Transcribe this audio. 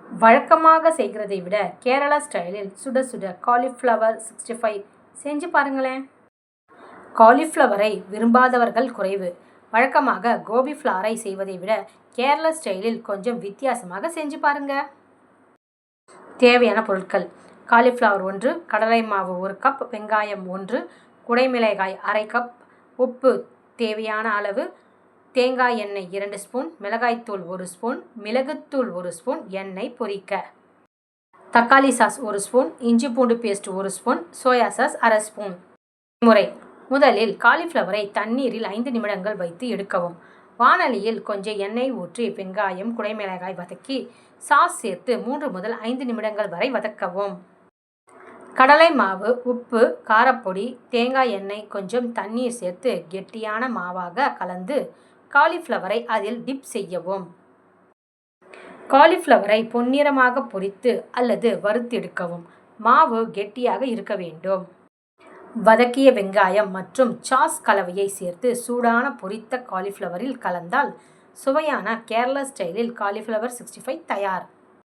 வழக்கமாக செய்கிறதை விட கேரளா ஸ்டைலில் சுட சுட காலிஃப்ளவர் 65 செஞ்சு பாருங்களேன். காலிஃப்ளவரை விரும்பாதவர்கள் குறைவு. வழக்கமாக கோபி ஃப்ளாரை செய்வதை விட கேரளா ஸ்டைலில் கொஞ்சம் வித்தியாசமாக செஞ்சு பாருங்க. தேவையான பொருட்கள்: காலிஃப்ளவர் 1, கடலை மாவு 1 கப், வெங்காயம் 1, குடைமிளகாய் அரை கப், உப்பு தேவையான அளவு, தேங்காய் எண்ணெய் 2 ஸ்பூன், மிளகாய்த்தூள் 1 ஸ்பூன், மிளகுத்தூள் 1 ஸ்பூன், எண்ணெய் பொரிக்க. தக்காளி சாஸ் 1 ஸ்பூன், இஞ்சி பூண்டு பேஸ்ட் 1 ஸ்பூன், சோயா சாஸ் அரை ஸ்பூன். முறை: முதலில் காலிஃப்ளவரை தண்ணீரில் 5 நிமிடங்கள் வைத்து எடுக்கவும். வாணலியில் கொஞ்சம் எண்ணெய் ஊற்றி வெங்காயம், குடைமிளகாய் வதக்கி சாஸ் சேர்த்து 3 முதல் 5 நிமிடங்கள் வரை வதக்கவும். கடலை மாவு, உப்பு, காரப்பொடி, தேங்காய் எண்ணெய், கொஞ்சம் தண்ணீர் சேர்த்து கெட்டியான மாவாக கலந்து காலிஃப்ளவரை அதில் டிப் செய்யவும். காலிஃப்ளவரை பொன்னிறமாக பொரித்து அல்லது வறுத்தெடுக்கவும். மாவு கெட்டியாக இருக்க வேண்டும். வதக்கிய வெங்காயம் மற்றும் சாஸ் கலவையை சேர்த்து சூடான பொரித்த காலிஃப்ளவரில் கலந்தால் சுவையான கேரளா ஸ்டைலில் காலிஃப்ளவர் 65 தயார்.